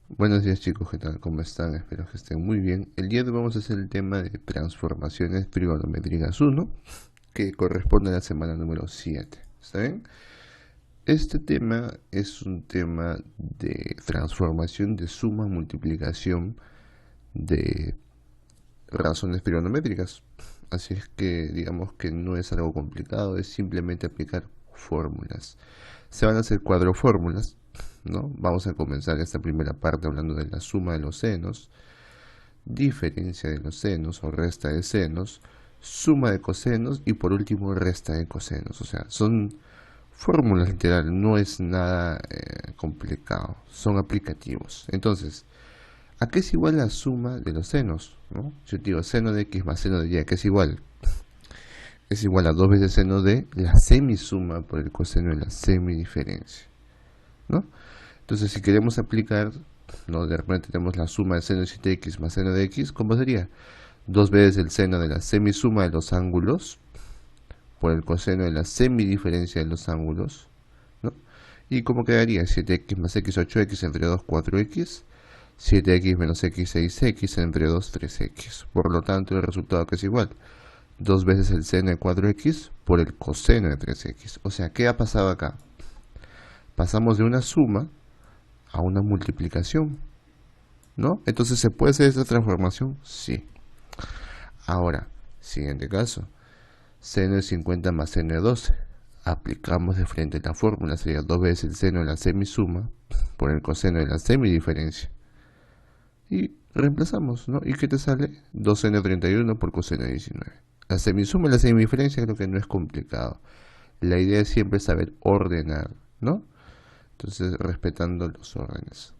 Buenos días chicos, ¿qué tal? ¿Cómo están? Espero que estén muy bien. El día de hoy vamos a hacer el tema de transformaciones trigonométricas 1, que corresponde a la semana número 7. ¿Está bien? Este tema es un tema de transformación de suma, multiplicación de razones trigonométricas. Así es que digamos que no es algo complicado, es simplemente aplicar fórmulas. Se van a hacer cuatro fórmulas, ¿no? Vamos a comenzar esta primera parte hablando de la suma de los senos, diferencia de los senos o resta de senos, suma de cosenos y por último resta de cosenos. O sea, son fórmulas literal, no es nada complicado, son aplicativos. Entonces, ¿a qué es igual la suma de los senos? ¿No? Yo digo seno de x más seno de y, ¿a qué es igual? Es igual a 2 veces seno de la semisuma por el coseno de la semidiferencia, ¿no? Entonces, si queremos aplicar, ¿no? De repente tenemos la suma de seno de 7x más seno de x, ¿cómo sería? 2 veces el seno de la semisuma de los ángulos por el coseno de la semidiferencia de los ángulos, ¿no? ¿Y cómo quedaría? 7x más x, 8x, entre 2, 4x, 7x menos x, 6x, entre 2, 3x. Por lo tanto, el resultado que es igual, 2 veces el seno de 4x por el coseno de 3x. O sea, ¿qué ha pasado acá? Pasamos de una suma a una multiplicación, ¿no? Entonces, ¿se puede hacer esta transformación? Sí. Ahora, siguiente caso. Seno de 50 más seno de 12. Aplicamos de frente la fórmula, sería 2 veces el seno de la semisuma por el coseno de la semidiferencia. Y reemplazamos, ¿no? ¿Y qué te sale? 2 seno de 31 por coseno de 19. La semisuma y la semidiferencia creo que no es complicado. La idea es siempre saber ordenar, ¿no? Entonces, respetando los órdenes.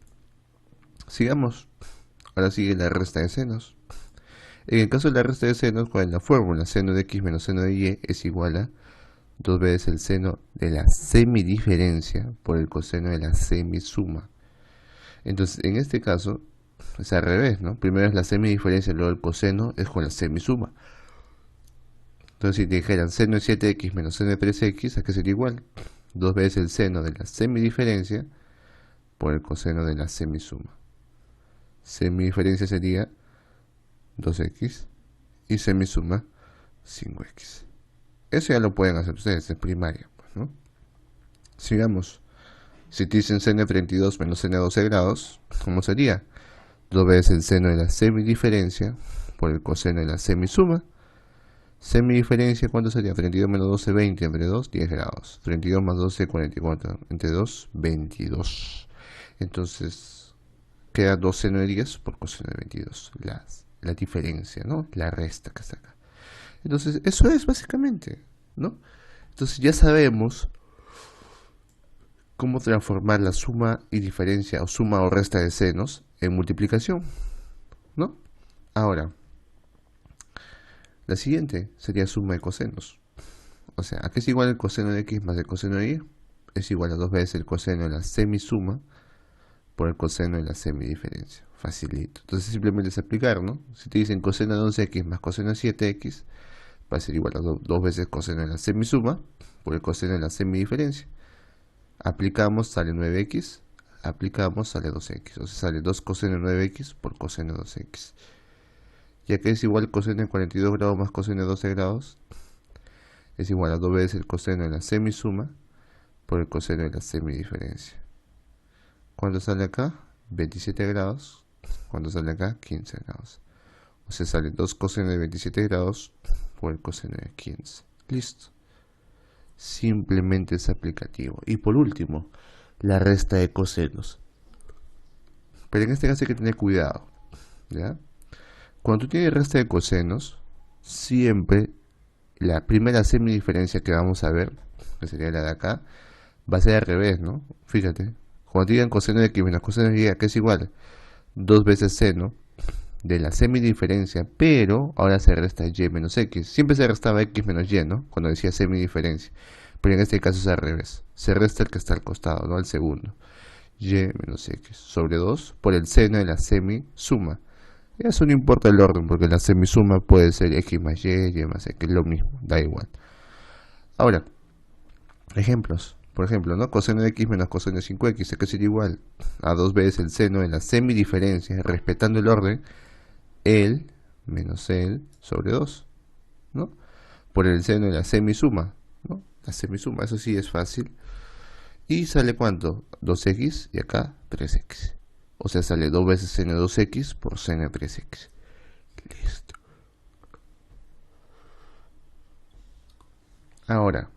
Sigamos. Ahora sigue la resta de senos. En el caso de la resta de senos, ¿cuál es la fórmula? Seno de x menos seno de y es igual a 2 veces el seno de la semidiferencia por el coseno de la semisuma. Entonces, en este caso, es al revés, ¿no? Primero es la semidiferencia, luego el coseno es con la semisuma. Entonces, si te dijeran seno de 7x menos seno de 3x, ¿a qué sería igual? 2 veces el seno de la semidiferencia por el coseno de la semisuma. Semidiferencia sería 2x y semisuma 5x. Eso ya lo pueden hacer ustedes, es primaria, pues, ¿no? Sigamos. Si te dicen seno de 32 menos seno de 12 grados, ¿cómo sería? 2 veces el seno de la semidiferencia por el coseno de la semisuma. Semidiferencia, ¿cuánto sería? 32 menos 12, 20, entre 2, 10 grados. 32 más 12, 44, entre 2, 22. Entonces, queda 2 seno de 10 por coseno de 22. La diferencia, ¿no? La resta que está acá. Entonces, eso es básicamente, ¿no? Entonces ya sabemos cómo transformar la suma y diferencia o suma o resta de senos en multiplicación, ¿no? Ahora, la siguiente sería suma de cosenos. O sea, ¿a qué es igual el coseno de x más el coseno de y? Es igual a 2 veces el coseno de la semisuma por el coseno de la semidiferencia. Facilito. Entonces simplemente es aplicar, ¿no? Si te dicen coseno de 11x más coseno de 7x, va a ser igual a 2 veces coseno de la semisuma por el coseno de la semidiferencia. Aplicamos, sale 9x, aplicamos, sale 2x. O sea, sale 2 coseno de 9x por coseno de 2x. Ya que es igual coseno de 42 grados más coseno de 12 grados, es igual a 2 veces el coseno de la semisuma por el coseno de la semidiferencia. ¿Cuánto sale acá? 27 grados. ¿Cuánto sale acá? 15 grados. O sea, sale 2 coseno de 27 grados por el coseno de 15. Listo. Simplemente es aplicativo. Y por último, la resta de cosenos. Pero en este caso hay que tener cuidado, ¿ya? Cuando tú tienes resta de cosenos, siempre la primera semidiferencia que vamos a ver, que sería la de acá, va a ser al revés, ¿no? Fíjate, cuando te digan coseno de x menos coseno de y, que es igual 2 veces seno de la semidiferencia, pero ahora se resta y menos x. Siempre se restaba x menos y, ¿no? Cuando decía semidiferencia. Pero en este caso es al revés. Se resta el que está al costado, no al segundo. Y menos x sobre 2 por el seno de la semisuma. Eso no importa el orden, porque la semisuma puede ser x más y más x, lo mismo, da igual. Ahora, ejemplos. Por ejemplo, ¿no? Coseno de x menos coseno de 5x, que sería igual a 2 veces el seno de la semidiferencia, respetando el orden, el menos el sobre 2, ¿no? Por el seno de la semisuma, ¿no? La semisuma, eso sí es fácil. ¿Y sale cuánto? 2x y acá 3x. O sea, sale 2 veces seno de 2x por seno de 3x. Listo. Ahora,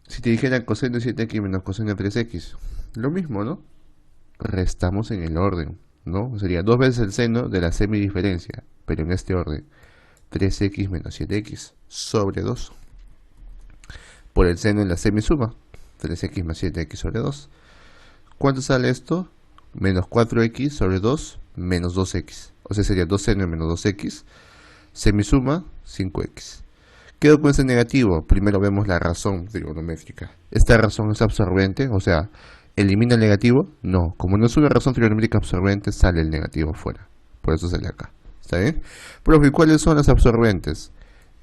si te dijera coseno de 7x menos coseno de 3x, lo mismo, ¿no? Restamos en el orden, ¿no? Sería 2 veces el seno de la semidiferencia, pero en este orden. 3x menos 7x sobre 2. Por el seno de la semisuma, 3x más 7x sobre 2. ¿Cuánto sale esto? Menos 4x sobre 2 menos 2x. O sea, sería 2 seno de menos 2x. Semisuma, 5x. Quedo con ese negativo. Primero vemos la razón trigonométrica. ¿Esta razón es absorbente? O sea, ¿elimina el negativo? No. Como no es una razón trigonométrica absorbente, sale el negativo fuera. Por eso sale acá. ¿Está bien? Profe, ¿cuáles son las absorbentes?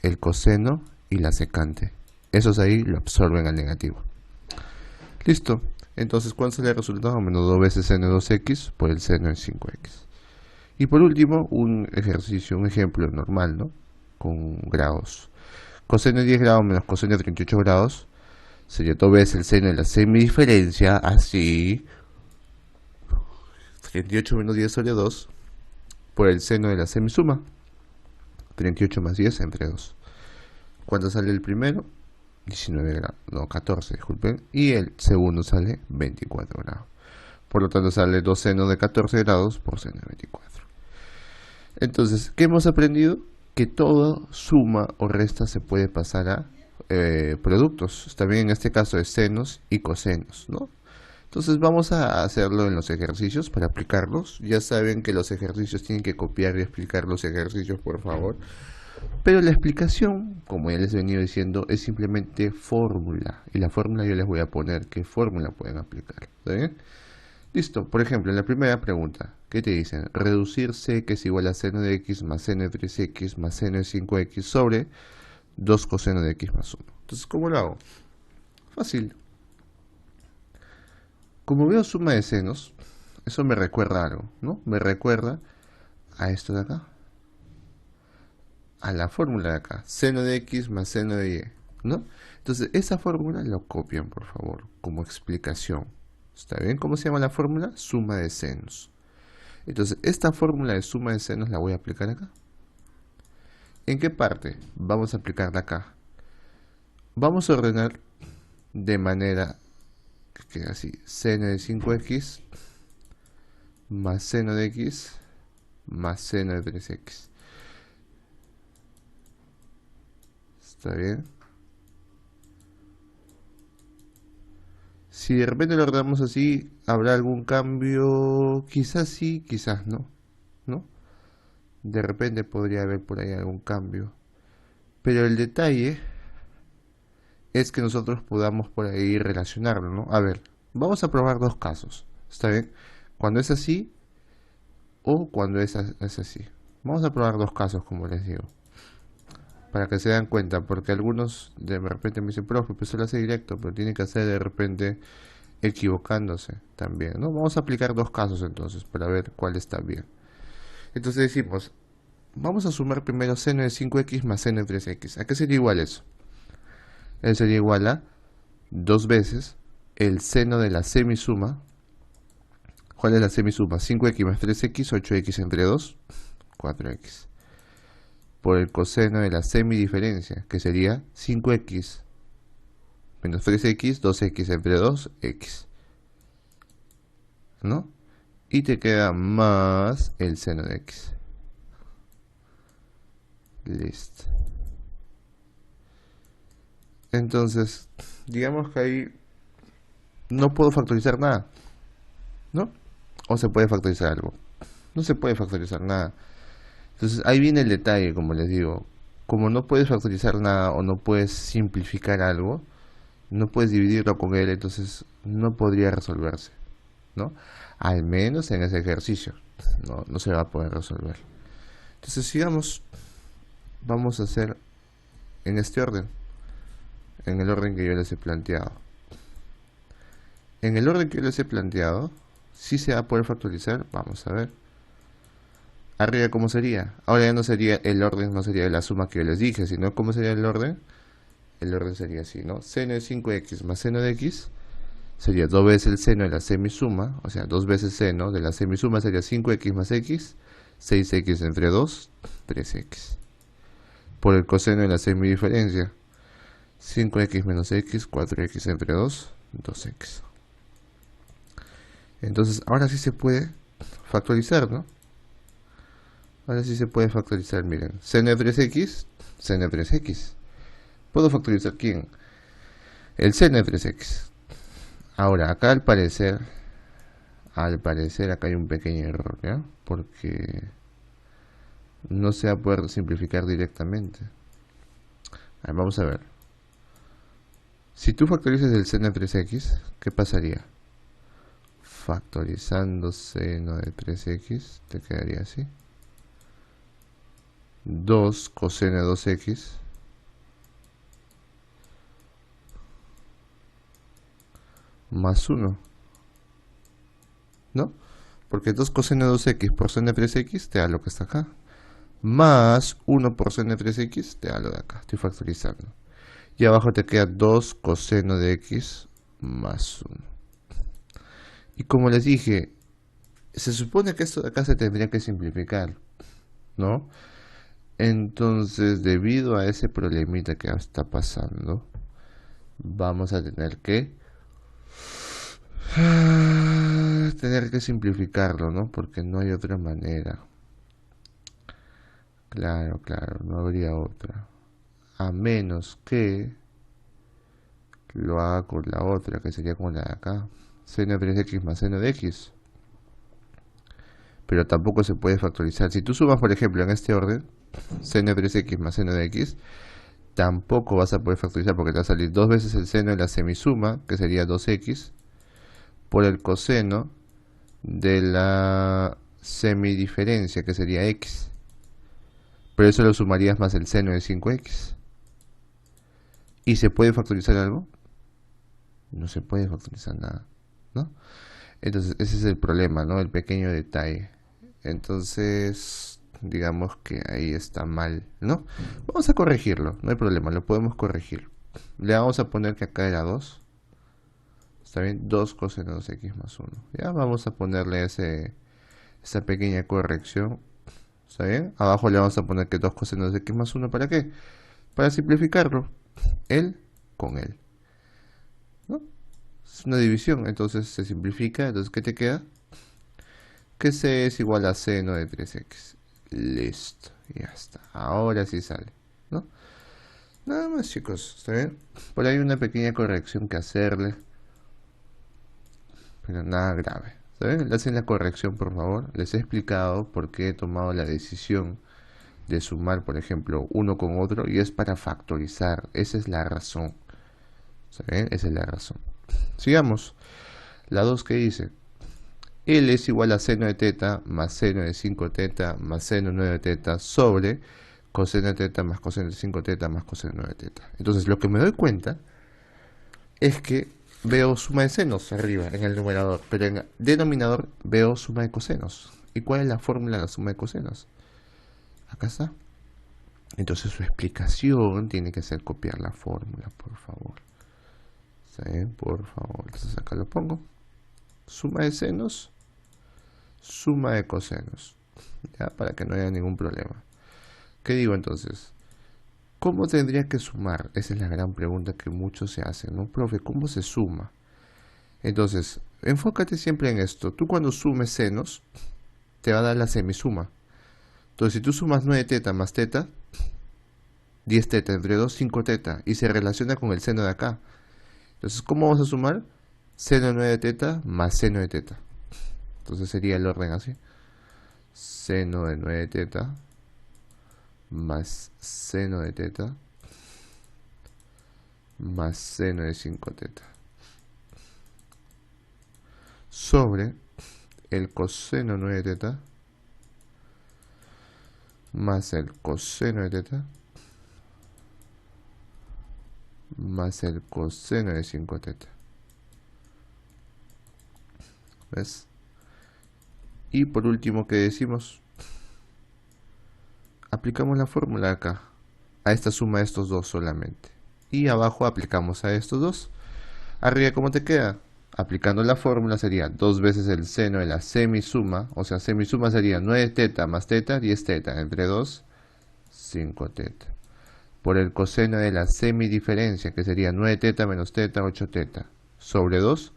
El coseno y la secante. Esos ahí lo absorben al negativo. Listo. Entonces, ¿cuál sale el resultado? Menos 2 veces seno de 2x por el seno de 5x. Y por último, un ejercicio, un ejemplo normal, ¿no? Con grados. Coseno de 10 grados menos coseno de 38 grados sería 2 veces el seno de la semidiferencia, así. 38 menos 10 sobre 2 por el seno de la semisuma. 38 más 10 entre 2. ¿Cuánto sale el primero? 19 grados, no, 14, disculpen. Y el segundo sale 24 grados. Por lo tanto sale 2 senos de 14 grados por seno de 24. Entonces, ¿qué hemos aprendido? Que toda suma o resta se puede pasar a productos. También en este caso de senos y cosenos, ¿no? Entonces vamos a hacerlo en los ejercicios para aplicarlos. Ya saben que los ejercicios tienen que copiar y explicar los ejercicios, por favor. Pero la explicación, como ya les he venido diciendo, es simplemente fórmula. Y la fórmula yo les voy a poner qué fórmula pueden aplicar. ¿Está bien? Listo. Por ejemplo, en la primera pregunta, ¿qué te dicen? Reducir c que es igual a seno de x más seno de 3x más seno de 5x sobre 2 coseno de x más 1. Entonces, ¿cómo lo hago? Fácil. Como veo suma de senos, eso me recuerda a algo, ¿no? Me recuerda a esto de acá. A la fórmula de acá, seno de x más seno de y, ¿no? Entonces, esa fórmula lo copian, por favor, como explicación. ¿Está bien? ¿Cómo se llama la fórmula? Suma de senos. Entonces, esta fórmula de suma de senos la voy a aplicar acá. ¿En qué parte? Vamos a aplicarla acá. Vamos a ordenar de manera que quede así. Seno de 5x más seno de x más seno de 3x. ¿Está bien? Si de repente lo ordenamos así, ¿habrá algún cambio? Quizás sí, quizás no, ¿no? De repente podría haber por ahí algún cambio. Pero el detalle es que nosotros podamos por ahí relacionarlo, ¿no? A ver, vamos a probar dos casos, ¿está bien? Cuando es así o cuando es así. Vamos a probar dos casos, como les digo, para que se den cuenta, porque algunos de repente me dicen, profe, pues lo hace directo, pero tiene que hacer de repente equivocándose también, ¿no? Vamos a aplicar dos casos entonces, para ver cuál está bien. Entonces decimos, vamos a sumar primero seno de 5x más seno de 3x. ¿A qué sería igual eso? Eso sería igual a 2 veces el seno de la semisuma. ¿Cuál es la semisuma? 5x más 3x, 8x entre 2, 4x. Por el coseno de la semidiferencia, que sería 5x menos 3x, 2x entre 2, x. ¿No? Y te queda más el seno de x. Listo. Entonces, digamos que ahí no puedo factorizar nada, ¿no? O se puede factorizar algo. No se puede factorizar nada. Entonces, ahí viene el detalle, como les digo. Como no puedes factorizar nada o no puedes simplificar algo, no puedes dividirlo con él, entonces no podría resolverse, ¿no? Al menos en ese ejercicio, no se va a poder resolver. Entonces, sigamos. Vamos a hacer en este orden, en el orden que yo les he planteado. En el orden que yo les he planteado, si se va a poder factorizar. Vamos a ver. Arriba, ¿cómo sería? Ahora ya no sería el orden, no sería la suma que yo les dije, sino ¿cómo sería el orden? El orden sería así, ¿no? Seno de 5x más seno de x sería 2 veces el seno de la semisuma, o sea, 2 veces seno de la semisuma sería 5x más x, 6x entre 2, 3x. Por el coseno de la semidiferencia, 5x menos x, 4x entre 2, 2x. Entonces, ahora sí se puede factorizar, ¿no? Ahora sí se puede factorizar, miren. Seno de 3x, seno de 3x. ¿Puedo factorizar quién? El seno de 3x. Ahora, acá al parecer acá hay un pequeño error, ¿ya? Porque no se va a poder simplificar directamente. Vamos a ver. Si tú factorizas el seno de 3x, ¿qué pasaría? Factorizando seno de 3x, te quedaría así. 2 coseno de 2x más 1, ¿no? Porque 2 coseno de 2x por seno de 3x te da lo que está acá. Más 1 por seno de 3x te da lo de acá. Estoy factorizando. Y abajo te queda 2 coseno de x más 1. Y como les dije, se supone que esto de acá se tendría que simplificar, ¿no? Entonces, debido a ese problemita que está pasando, vamos a tener que simplificarlo, ¿no? Porque no hay otra manera. Claro, no habría otra. A menos que lo haga con la otra, que sería con la de acá. Seno de 3x más seno de x. Pero tampoco se puede factorizar. Si tú sumas, por ejemplo, en este orden, seno de 3x más seno de x, tampoco vas a poder factorizar porque te va a salir 2 veces el seno de la semisuma, que sería 2x, por el coseno de la semidiferencia, que sería x. Pero eso lo sumarías más el seno de 5x. ¿Y se puede factorizar algo? No se puede factorizar nada, ¿no? Entonces, ese es el problema, ¿no? El pequeño detalle. Entonces, digamos que ahí está mal, ¿no? Vamos a corregirlo, no hay problema, lo podemos corregir. Le vamos a poner que acá era 2. ¿Está bien? 2 coseno de 2x más 1. Ya vamos a ponerle esa pequeña corrección. ¿Está bien? Abajo le vamos a poner que 2 coseno de x más 1. ¿Para qué? Para simplificarlo. Él con él, ¿no? Es una división, entonces se simplifica. Entonces, ¿qué te queda? Que c es igual a seno de 3x. Listo, ya está. Ahora sí sale, ¿no? Nada más, chicos, ¿está bien? Por ahí una pequeña corrección que hacerle, pero nada grave. ¿Está bien? Le hacen la corrección, por favor. Les he explicado por qué he tomado la decisión de sumar, por ejemplo, uno con otro, y es para factorizar. Esa es la razón. ¿Está bien? Esa es la razón. Sigamos. La 2 que dice, L es igual a seno de teta más seno de 5 teta más seno de 9 teta sobre coseno de teta más coseno de 5 teta más coseno de 9 teta. Entonces lo que me doy cuenta es que veo suma de senos arriba en el numerador, pero en el denominador veo suma de cosenos. ¿Y cuál es la fórmula de la suma de cosenos? Acá está. Entonces su explicación tiene que ser copiar la fórmula, por favor. ¿Sí? Por favor. Entonces acá lo pongo. Suma de senos, suma de cosenos. ¿Ya? Para que no haya ningún problema. ¿Qué digo entonces? ¿Cómo tendría que sumar? Esa es la gran pregunta que muchos se hacen, ¿no? Profe, ¿cómo se suma? Entonces, enfócate siempre en esto. Tú cuando sumes senos, te va a dar la semisuma. Entonces, si tú sumas 9 teta más teta, 10 teta entre 2, 5 teta, y se relaciona con el seno de acá. Entonces, ¿cómo vamos a sumar? Seno de 9 teta más seno de teta. Entonces sería el orden así. Seno de 9 teta más seno de teta más seno de 5 teta sobre el coseno 9 teta más el coseno de teta más el coseno de 5 teta. ¿Ves? Y por último, ¿qué decimos? Aplicamos la fórmula acá, a esta suma de estos dos solamente. Y abajo aplicamos a estos dos. Arriba, ¿cómo te queda? Aplicando la fórmula sería 2 veces el seno de la semisuma, o sea, semisuma sería 9 teta más teta, 10 teta, entre 2, 5 teta. Por el coseno de la semidiferencia, que sería 9 teta menos teta, 8 teta, sobre 2,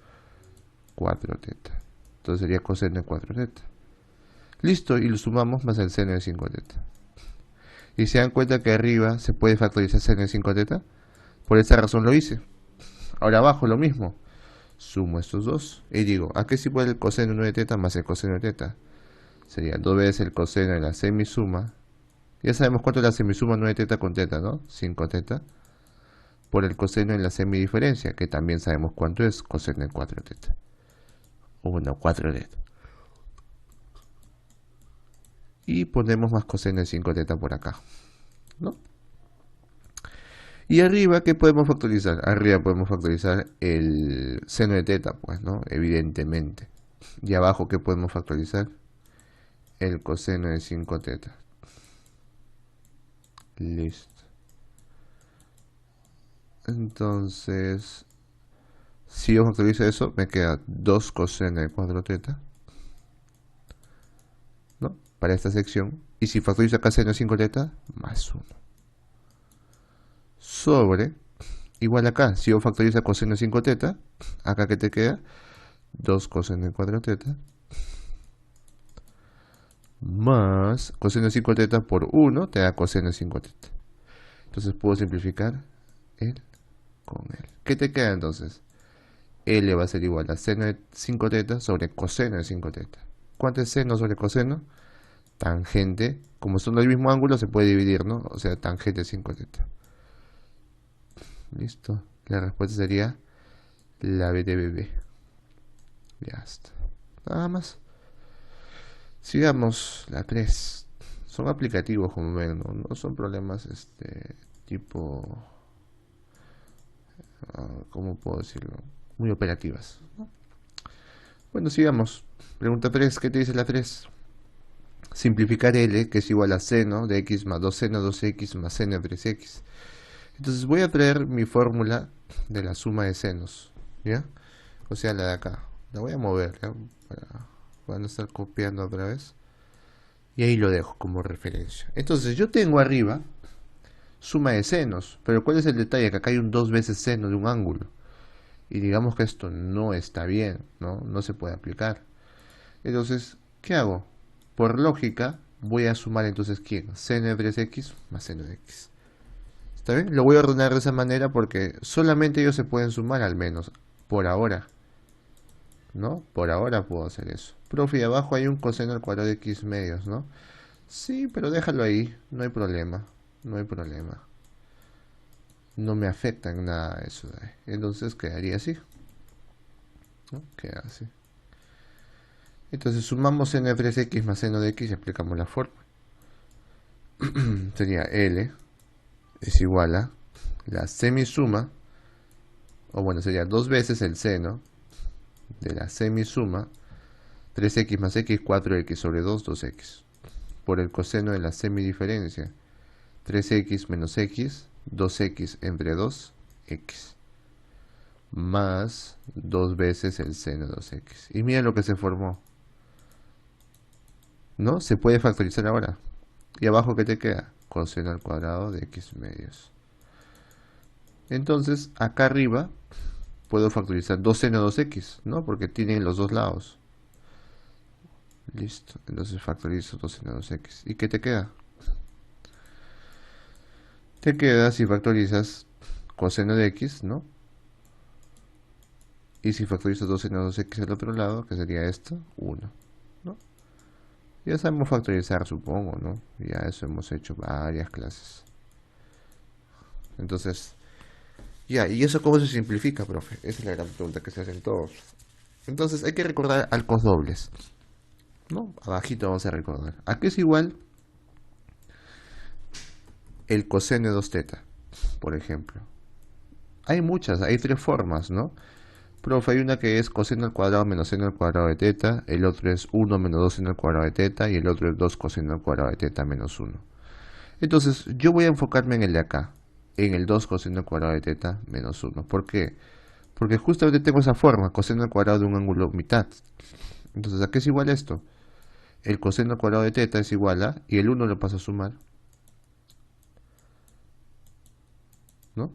4 teta. Entonces sería coseno de 4 teta. Listo, y lo sumamos más el seno de 5 teta. Y se dan cuenta que arriba se puede factorizar seno de 5 teta. Por esa razón lo hice. Ahora abajo lo mismo. Sumo estos dos y digo, ¿a qué es igual el coseno de 9 teta más el coseno de teta? Sería 2 veces el coseno de la semisuma. Ya sabemos cuánto es la semisuma 9 teta con teta, ¿no? 5 teta. Por el coseno de la semidiferencia, que también sabemos cuánto es coseno de 4 teta. O bueno, 4 teta. Y ponemos más coseno de 5 teta por acá, ¿no? Y arriba, ¿qué podemos factorizar? Arriba podemos factorizar el seno de teta, pues, ¿no? Evidentemente. Y abajo, ¿qué podemos factorizar? El coseno de 5 teta. Listo. Entonces, si yo factorizo eso, me queda 2 coseno de 4 teta, ¿no? Para esta sección. Y si factorizo acá seno de 5 teta, más 1. Sobre, igual acá, si yo factorizo coseno de 5 teta, acá que te queda 2 coseno de 4 teta, más coseno de 5 teta por 1 te da coseno de 5 teta. Entonces puedo simplificar él con él. ¿Qué te queda entonces? L va a ser igual a seno de 5 teta sobre coseno de 5 teta. ¿Cuánto es seno sobre coseno? Tangente. Como son del mismo ángulo se puede dividir, ¿no? O sea, tangente de 5 teta. Listo. La respuesta sería la B de BB. Ya está. Nada más. Sigamos, la 3. Son aplicativos, como ven, no son problemas tipo, ¿cómo puedo decirlo? Muy operativas, ¿no? Bueno, sigamos. Pregunta 3, ¿qué te dice la 3? Simplificar L, que es igual a seno de x más 2 seno 2x más seno de 3x. Entonces voy a traer mi fórmula de la suma de senos, ¿ya? O sea, la de acá. La voy a mover, ¿ya? Para no estar copiando otra vez. Y ahí lo dejo como referencia. Entonces yo tengo arriba suma de senos, pero ¿cuál es el detalle? Que acá hay un 2 veces seno de un ángulo. Y digamos que esto no está bien, ¿no? No se puede aplicar. Entonces, ¿qué hago? Por lógica, voy a sumar entonces ¿quién? Seno de 3x más seno de x. ¿Está bien? Lo voy a ordenar de esa manera porque solamente ellos se pueden sumar al menos, por ahora. ¿No? Por ahora puedo hacer eso. Profe, y abajo hay un coseno al cuadrado de x medios, ¿no? Sí, pero déjalo ahí, no hay problema. No hay problema. No me afecta en nada eso de ahí. Entonces quedaría así, ¿no? Queda así. Entonces sumamos seno de 3x más seno de x y aplicamos la fórmula. Sería L es igual a la semisuma, o bueno, sería 2 veces el seno de la semisuma 3x más x, 4x sobre 2, 2x, por el coseno de la semidiferencia 3x menos x, 2x entre 2, x, más 2 veces el seno de 2x. Y mira lo que se formó, ¿no? Se puede factorizar ahora. Y abajo, ¿qué te queda? Coseno al cuadrado de x medios. Entonces, acá arriba puedo factorizar 2 seno 2x, ¿no? Porque tienen los dos lados. Listo. Entonces factorizo 2 seno 2x. ¿Y qué te queda? Te queda si factorizas coseno de x, ¿no? Y si factorizas 2 seno 2x al otro lado, que sería esto, 1, ¿no? Ya sabemos factorizar, supongo, ¿no? Ya eso hemos hecho varias clases. Entonces, ya, ¿y eso cómo se simplifica, profe? Esa es la gran pregunta que se hacen todos. Entonces, hay que recordar arcos dobles, ¿no? Abajito vamos a recordar. ¿A qué es igual el coseno de 2 teta, por ejemplo? Hay muchas, hay 3 formas, ¿no? Profe, hay una que es coseno al cuadrado menos seno al cuadrado de teta, el otro es 1 menos 2 seno al cuadrado de teta y el otro es 2 coseno al cuadrado de teta menos 1. Entonces, yo voy a enfocarme en el de acá, en el 2 coseno al cuadrado de teta menos 1. ¿Por qué? Porque justamente tengo esa forma, coseno al cuadrado de un ángulo mitad. Entonces, ¿a qué es igual esto? El coseno al cuadrado de teta es igual a, y el 1 lo paso a sumar, ¿no?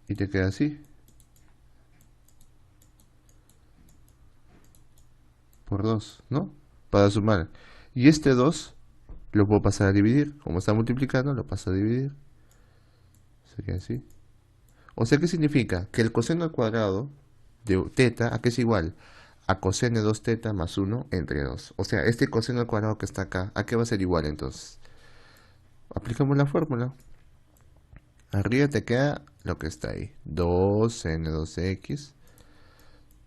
Y te queda así, por 2, ¿no? Para sumar. Y este 2 lo puedo pasar a dividir. Como está multiplicando, lo paso a dividir. Sería así. O sea, ¿qué significa? Que el coseno al cuadrado de teta, ¿a qué es igual? A coseno de 2 teta más 1 entre 2. O sea, este coseno al cuadrado que está acá, ¿a qué va a ser igual entonces? Aplicamos la fórmula. Arriba te queda lo que está ahí. 2 seno de 2x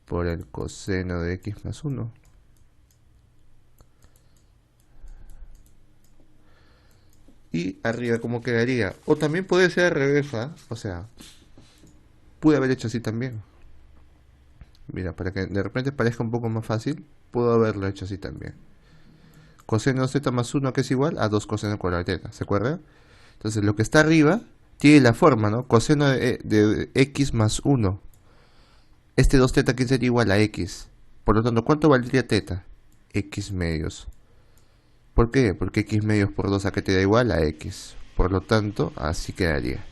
por el coseno de x más 1. Y arriba, ¿cómo quedaría? O también puede ser al revés, ¿ah? O sea, pude haber hecho así también. Mira, para que de repente parezca un poco más fácil, puedo haberlo hecho así también. Coseno de z más 1 que es igual a 2 coseno al cuadrado de teta, ¿se acuerda? Entonces lo que está arriba tiene la forma, ¿no? Coseno de x más 1. Este 2 teta que sería igual a x. Por lo tanto, ¿cuánto valdría teta? X medios. ¿Por qué? Porque x medios por 2 a que te da igual a x. Por lo tanto, así quedaría.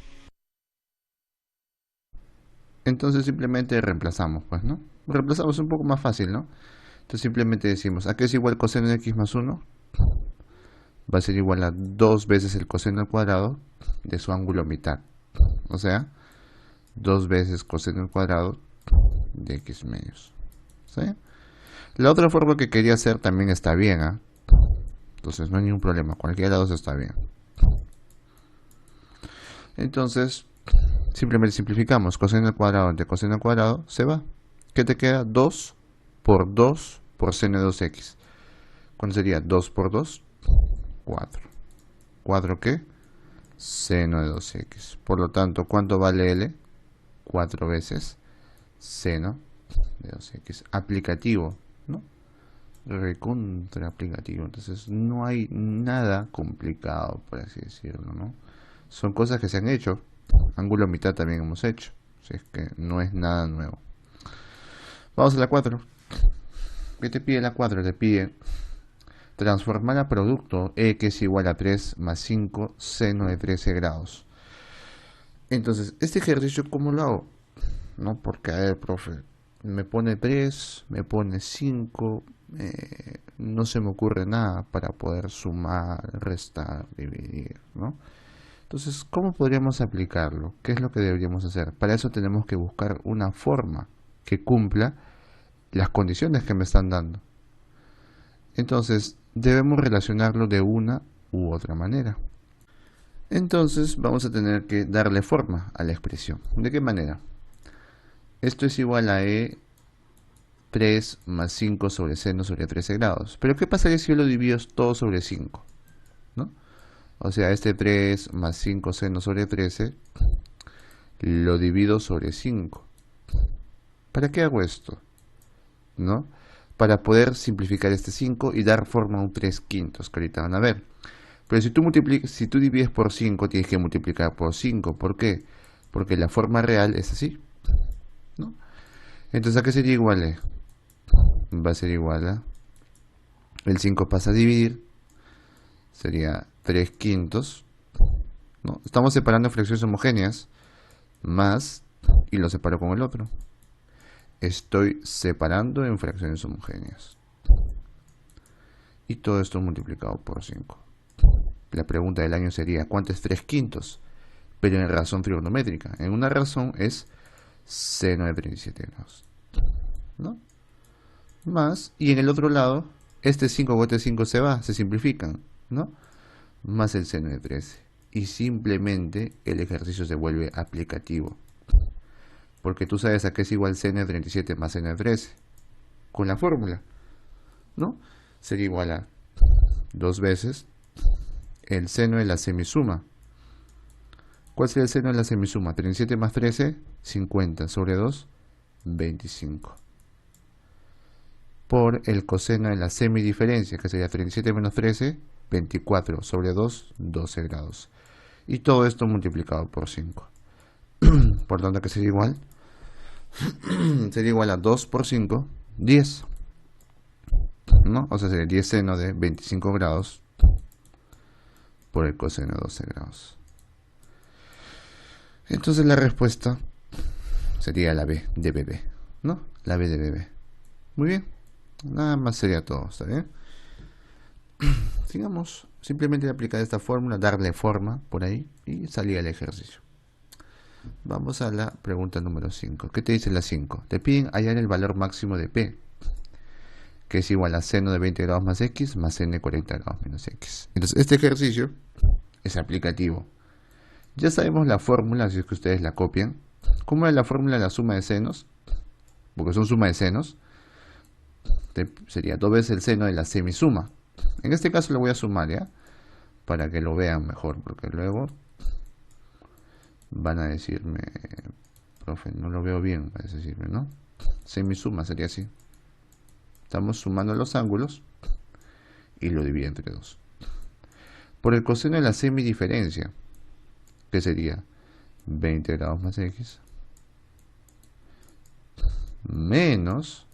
Entonces simplemente reemplazamos, pues, ¿no? Reemplazamos un poco más fácil, ¿no? Entonces simplemente decimos, ¿a qué es igual coseno de x más 1? Va a ser igual a 2 veces el coseno al cuadrado de su ángulo mitad. O sea, 2 veces coseno al cuadrado de x medios. ¿Sí? La otra forma que quería hacer también está bien, ¿ah? Entonces no hay ningún problema, cualquiera de las dos está bien. Entonces, simplemente simplificamos. Coseno al cuadrado entre coseno al cuadrado se va. ¿Qué te queda? 2 por 2 por seno de 2x. ¿Cuánto sería? 2 por 2, 4. ¿4 qué? Seno de 2x. Por lo tanto, ¿cuánto vale L? 4 veces seno de 2x. Aplicativo, ¿no? Recontra aplicativo. Entonces, no hay nada complicado, por así decirlo, ¿no? Son cosas que se han hecho. Ángulo mitad también hemos hecho. Así es que no es nada nuevo. Vamos a la 4. ¿Qué te pide la 4? Te pide transformar a producto e que es igual a 3 más 5 seno de 13 grados. Entonces, este ejercicio, ¿cómo lo hago? No, porque, a ver, profe, me pone 3, me pone 5, no se me ocurre nada para poder sumar, restar, dividir, ¿no? Entonces, ¿cómo podríamos aplicarlo? ¿Qué es lo que deberíamos hacer? Para eso tenemos que buscar una forma que cumpla las condiciones que me están dando. Entonces, debemos relacionarlo de una u otra manera. Entonces, vamos a tener que darle forma a la expresión. ¿De qué manera? Esto es igual a E3 más 5 sobre seno sobre 13 grados. Pero ¿qué pasaría si yo lo divido todo sobre 5? ¿No? O sea, este 3 más 5 seno sobre 13 lo divido sobre 5. ¿Para qué hago esto? ¿No? Para poder simplificar este 5 y dar forma a un 3 quintos, que ahorita van a ver. Pero si tú divides por 5, tienes que multiplicar por 5. ¿Por qué? Porque la forma real es así, ¿no? Entonces, ¿a qué sería igual? Va a ser igual a... El 5 pasa a dividir, sería 3 quintos, ¿no? Estamos separando fracciones homogéneas, más, y lo separo con el otro. Estoy separando en fracciones homogéneas. Y todo esto multiplicado por 5. La pregunta del año sería, ¿cuánto es 3 quintos? Pero en razón trigonométrica. En una razón es seno de 37 grados, ¿no? Más, y en el otro lado, este 5 con este 5 se va, se simplifican, ¿no? Más el seno de 13. Y simplemente el ejercicio se vuelve aplicativo. Porque tú sabes a qué es igual seno de 37 más seno de 13. Con la fórmula, ¿no? Sería igual a 2 veces el seno de la semisuma. ¿Cuál sería el seno de la semisuma? 37 más 13, 50 sobre 2, 25. Por el coseno de la semidiferencia, que sería 37 menos 13, 24 sobre 2, 12 grados. Y todo esto multiplicado por 5. Por tanto, que sería igual. Sería igual a 2 por 5, 10. ¿No? O sea, sería 10 seno de 25 grados por el coseno de 12 grados. Entonces la respuesta sería la B de bebé, ¿no? La B de bebé. Muy bien. Nada más sería todo, ¿está bien? Sigamos. Simplemente aplicar esta fórmula, darle forma por ahí y salir al ejercicio. Vamos a la pregunta número 5. ¿Qué te dice la 5? Te piden hallar el valor máximo de P, que es igual a seno de 20 grados más X más n de 40 grados menos X. Entonces, este ejercicio es aplicativo. Ya sabemos la fórmula, si es que ustedes la copian. ¿Cómo es la fórmula de la suma de senos? Porque son suma de senos. Sería 2 veces el seno de la semisuma. En este caso lo voy a sumar, ¿ya? Para que lo vean mejor, porque luego van a decirme, profe, no lo veo bien, van a decirme, ¿no? Semisuma sería así. Estamos sumando los ángulos y lo divide entre 2. Por el coseno de la semidiferencia, que sería 20 grados más X menos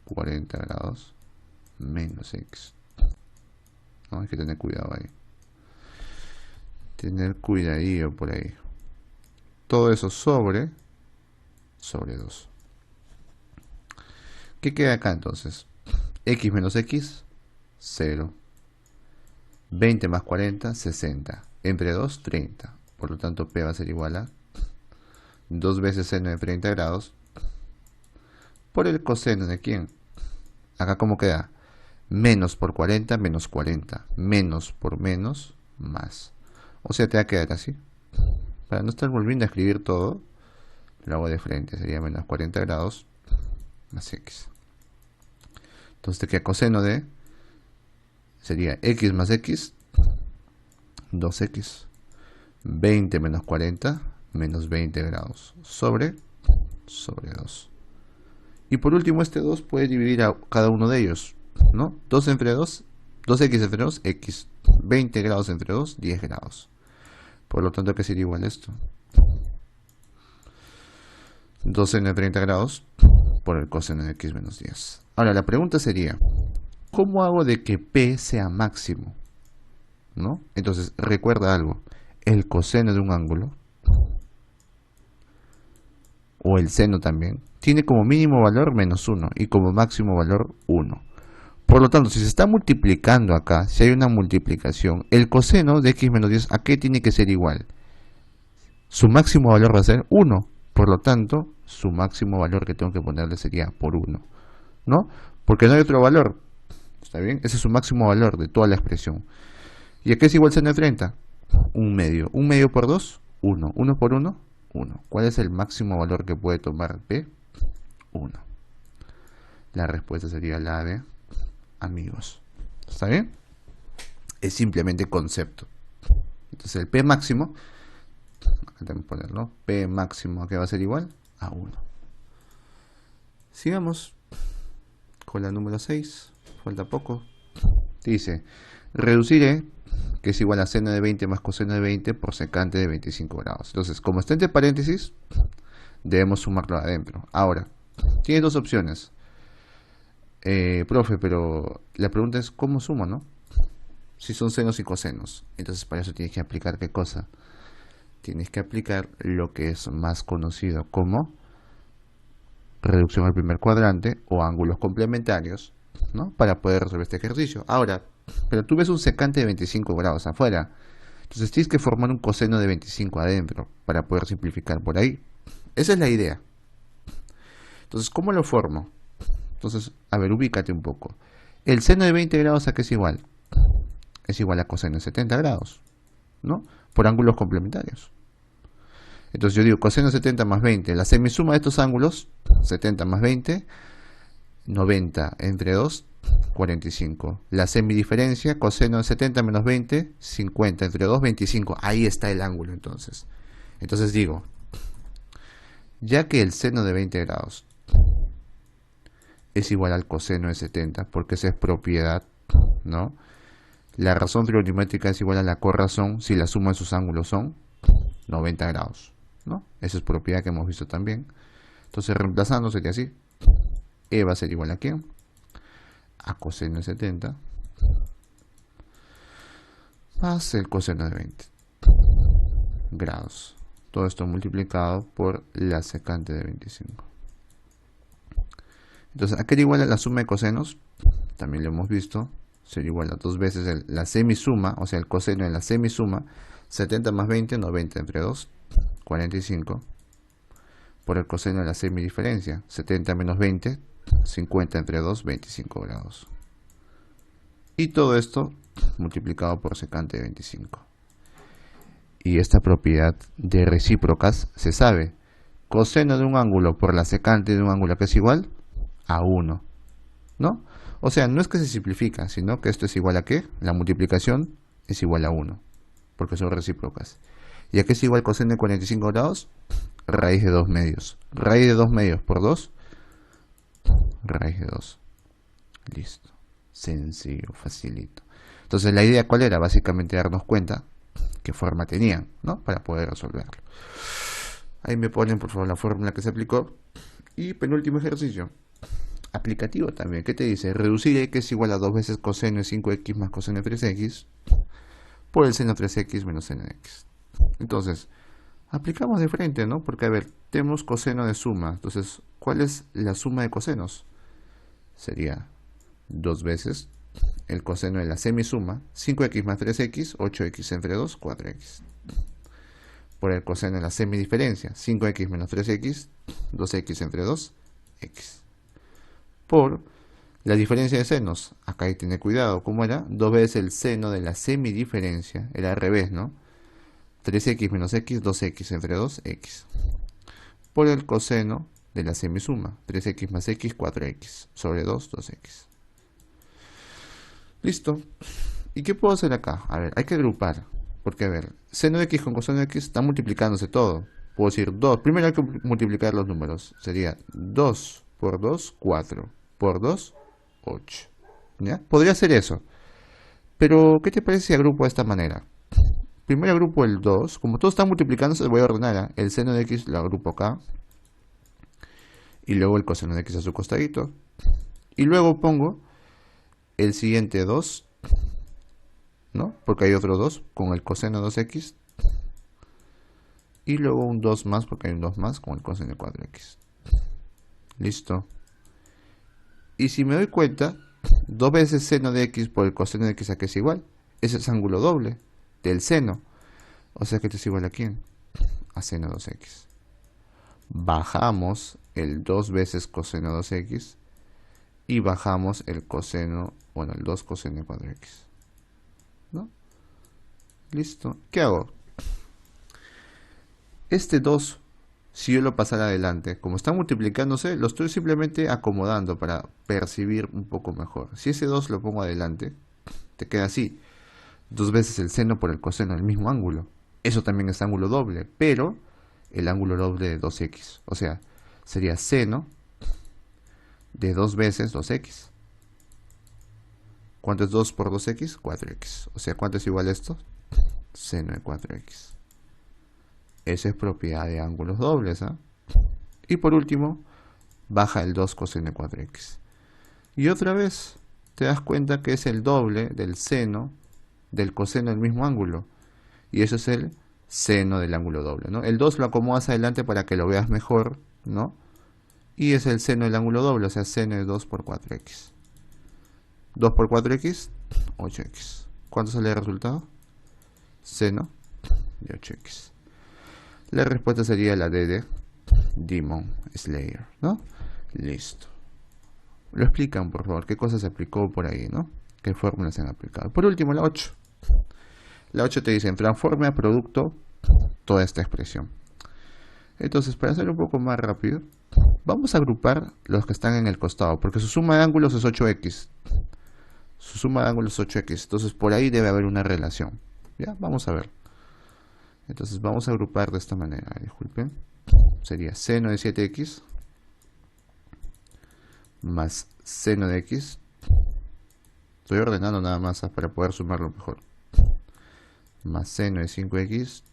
40 grados menos X. No, hay que tener cuidado ahí. Tener cuidadillo por ahí. Todo eso sobre 2. ¿Qué queda acá entonces? X menos X, 0. 20 más 40, 60. Entre 2, 30. Por lo tanto, P va a ser igual a 2 veces seno de 30 grados por el coseno de ¿quién? Acá, ¿cómo queda? Menos por 40, menos 40. Menos por menos, más. O sea, te va a quedar así. Para no estar volviendo a escribir todo, lo hago de frente. Sería menos 40 grados más X. Entonces te queda coseno de, sería X más X, 2X. 20 menos 40, menos 20 grados. Sobre 2. Y por último, este 2 puede dividir a cada uno de ellos, ¿no? 2 entre 2, 2X entre 2, X. 20 grados entre 2, 10 grados. Por lo tanto, ¿qué sería igual a esto? 2 seno de 30 grados por el coseno de X menos 10. Ahora, la pregunta sería, ¿cómo hago de que P sea máximo? ¿No? Entonces, recuerda algo. El coseno de un ángulo, o el seno también, tiene como mínimo valor menos 1 y como máximo valor 1. Por lo tanto, si se está multiplicando acá, si hay una multiplicación, el coseno de X menos 10, ¿a qué tiene que ser igual? Su máximo valor va a ser 1. Por lo tanto, su máximo valor que tengo que ponerle sería por 1. ¿No? Porque no hay otro valor. ¿Está bien? Ese es su máximo valor de toda la expresión. ¿Y a qué es igual seno de 30? 1 medio. 1 medio por 2, 1. 1 por 1, 1. ¿Cuál es el máximo valor que puede tomar P? 1. La respuesta sería la de amigos. ¿Está bien? Es simplemente concepto. Entonces el P máximo, acá tenemos que ponerlo, P máximo, ¿a qué va a ser igual? A 1. Sigamos con la número 6. Falta poco. Dice, reduciré, que es igual a seno de 20 más coseno de 20 por secante de 25 grados. Entonces, como está entre paréntesis, debemos sumarlo adentro. Ahora, tiene dos opciones. Profe, pero la pregunta es, ¿cómo sumo, no? Si son senos y cosenos. Entonces, para eso tienes que aplicar, ¿qué cosa? Tienes que aplicar lo que es más conocido como reducción al primer cuadrante o ángulos complementarios, ¿no? Para poder resolver este ejercicio. Ahora, pero tú ves un secante de 25 grados afuera, entonces tienes que formar un coseno de 25 adentro para poder simplificar por ahí. Esa es la idea. Entonces, ¿cómo lo formo? Entonces, a ver, ubícate un poco. El seno de 20 grados, ¿a qué es igual? Es igual a coseno de 70 grados, ¿no? Por ángulos complementarios. Entonces yo digo coseno de 70 más 20. La semisuma de estos ángulos, 70 más 20, 90 entre 2, 45. La semidiferencia, coseno de 70 menos 20, 50 entre 2, 25. Ahí está el ángulo entonces. Entonces digo, ya que el seno de 20 grados es igual al coseno de 70, porque esa es propiedad, ¿no? La razón trigonométrica es igual a la corrazón si la suma de sus ángulos son 90 grados, ¿no? Esa es propiedad que hemos visto también. Entonces, reemplazando sería así. E va a ser igual a ¿quién? A coseno de 70 más el coseno de 20 grados. Todo esto multiplicado por la secante de 25. Entonces, ¿a qué era igual a la suma de cosenos? También lo hemos visto. Sería igual a 2 veces la semisuma, o sea, el coseno de la semisuma. 70 más 20, 90 entre 2, 45. Por el coseno de la semidiferencia. 70 menos 20, 50 entre 2, 25 grados. Y todo esto multiplicado por secante de 25. Y esta propiedad de recíprocas se sabe. Coseno de un ángulo por la secante de un ángulo que es igual a 1, ¿no? O sea, no es que se simplifica, sino que esto es igual a ¿qué? La multiplicación es igual a 1, porque son recíprocas. ¿Y a qué es igual coseno de 45 grados? Raíz de 2 medios. Raíz de 2 medios por 2, raíz de 2. Listo. Sencillo, facilito. Entonces, ¿la idea cuál era? Básicamente darnos cuenta qué forma tenían, ¿no? Para poder resolverlo. Ahí me ponen, por favor, la fórmula que se aplicó. Y penúltimo ejercicio. Aplicativo también. ¿Qué te dice? Reducir x es igual a 2 veces coseno de 5x más coseno de 3x por el seno de 3x menos seno de x. Entonces, aplicamos de frente, ¿no? Porque, a ver, tenemos coseno de suma. Entonces, ¿cuál es la suma de cosenos? Sería 2 veces el coseno de la semisuma, 5x más 3x, 8x entre 2, 4x. Por el coseno de la semidiferencia, 5x menos 3x, 2x entre 2, x. Por la diferencia de senos, acá hay que tener cuidado, ¿cómo era? 2 veces el seno de la semidiferencia, era al revés, ¿no? 3x menos x, 2x entre 2, x. Por el coseno de la semisuma, 3x más x, 4x, sobre 2, 2x. Listo. ¿Y qué puedo hacer acá? A ver, hay que agrupar. Porque, a ver, seno de x con coseno de x está multiplicándose todo. Puedo decir 2. Primero hay que multiplicar los números. Sería 2 por 2, 4. Por 2, 8. ¿Ya? Podría hacer eso. Pero, ¿qué te parece si agrupo de esta manera? Primero agrupo el 2. Como todo está multiplicándose, voy a ordenar. El seno de x lo agrupo acá. Y luego el coseno de x a su costadito. Y luego pongo el siguiente 2, ¿no? Porque hay otro 2 con el coseno de 2x. Y luego un 2 más porque hay un 2 más con el coseno de 4x. Listo. Y si me doy cuenta, 2 veces seno de x por el coseno de x a que es igual. Ese es ángulo doble del seno. O sea que esto es igual a ¿quién? A seno 2x. Bajamos el 2 veces coseno 2x. Y bajamos el coseno, bueno, el 2 coseno de 4x. ¿No? Listo. ¿Qué hago? Este 2, si yo lo pasara adelante, como está multiplicándose, lo estoy simplemente acomodando para percibir un poco mejor. Si ese 2 lo pongo adelante, te queda así. 2 veces el seno por el coseno del mismo ángulo. Eso también es ángulo doble, pero el ángulo doble de 2x. O sea, sería seno de 2 veces 2x. ¿Cuánto es 2 por 2x? 4x. O sea, ¿cuánto es igual a esto? Seno de 4x. Esa es propiedad de ángulos dobles, ¿eh? Y por último, baja el 2 coseno de 4x. Y otra vez, te das cuenta que es el doble del seno del coseno del mismo ángulo. Y eso es el seno del ángulo doble, ¿no? El 2 lo acomodas adelante para que lo veas mejor, ¿no? Y es el seno del ángulo doble, o sea, seno de 2 por 4x. 2 por 4x, 8x. ¿Cuánto sale el resultado? Seno de 8x. La respuesta sería la D de Demon Slayer, ¿no? Listo. Lo explican, por favor, qué cosa se aplicó por ahí, ¿no? ¿Qué fórmulas se han aplicado? Por último, la 8. La 8 te dice, transforme a producto toda esta expresión. Entonces, para hacerlo un poco más rápido, vamos a agrupar los que están en el costado, porque su suma de ángulos es 8x. Su suma de ángulos es 8x, entonces por ahí debe haber una relación. ¿Ya? Vamos a ver. Entonces vamos a agrupar de esta manera, disculpen. Sería seno de 7x más seno de x. Estoy ordenando nada más para poder sumarlo mejor. Más seno de 5x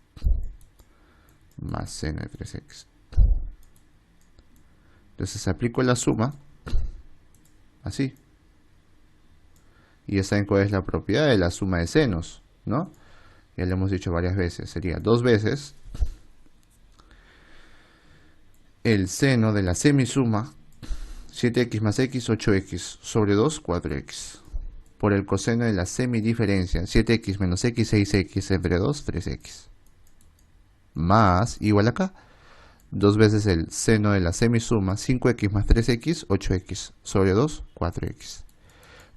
más seno de 3x. Entonces aplico la suma así. Y ya saben cuál es la propiedad de la suma de senos, ¿no? Ya lo hemos dicho varias veces. Sería 2 veces el seno de la semisuma 7x más x, 8x, sobre 2, 4x. Por el coseno de la semidiferencia 7x menos x, 6x, entre 2, 3x. Más, igual acá, 2 veces el seno de la semisuma 5x más 3x, 8x, sobre 2, 4x.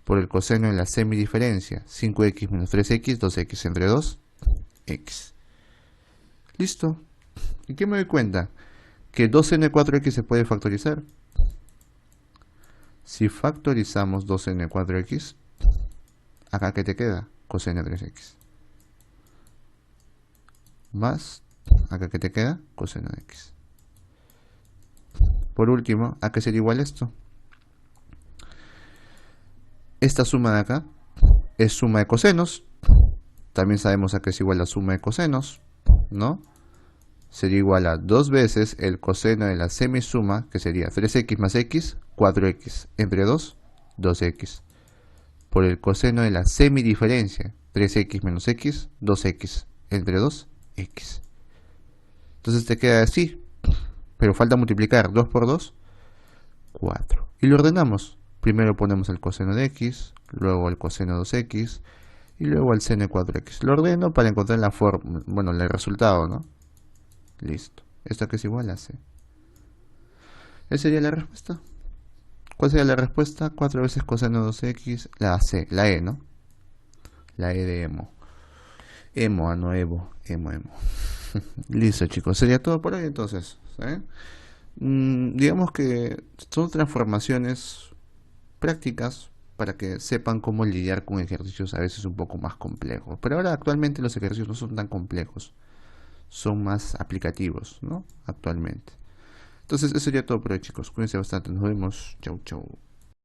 Por el coseno de la semidiferencia 5x menos 3x, 2x, entre 2, x. Listo. ¿Y qué me doy cuenta? Que 2 seno de 4x se puede factorizar. Si factorizamos 2 seno de 4x, acá ¿qué te queda? Coseno de 3x. Más, acá ¿qué te queda? Coseno de x. Por último, ¿a qué sería igual esto? Esta suma de acá es suma de cosenos. También sabemos a qué es igual la suma de cosenos, ¿no? Sería igual a 2 veces el coseno de la semisuma, que sería 3x más x, 4x, entre 2, 2x. Por el coseno de la semidiferencia, 3x menos x, 2x, entre 2, x. Entonces te queda así, pero falta multiplicar 2 por 2, 4. Y lo ordenamos. Primero ponemos el coseno de x, luego el coseno de 2x, y luego el seno de 4x. Lo ordeno para encontrar la forma, bueno, el resultado, ¿no? Listo. Esto que es igual a c. ¿Esa sería la respuesta? ¿Cuál sería la respuesta? 4 veces coseno de 2x, la c, la e, ¿no? La e de emo. Emo, no evo, emo. Listo, chicos. Sería todo por hoy entonces. Digamos que son transformaciones prácticas para que sepan cómo lidiar con ejercicios a veces un poco más complejos. Pero ahora actualmente los ejercicios no son tan complejos, son más aplicativos, ¿no? Actualmente. Entonces eso sería todo por hoy, chicos. Cuídense bastante. Nos vemos. Chau, chau.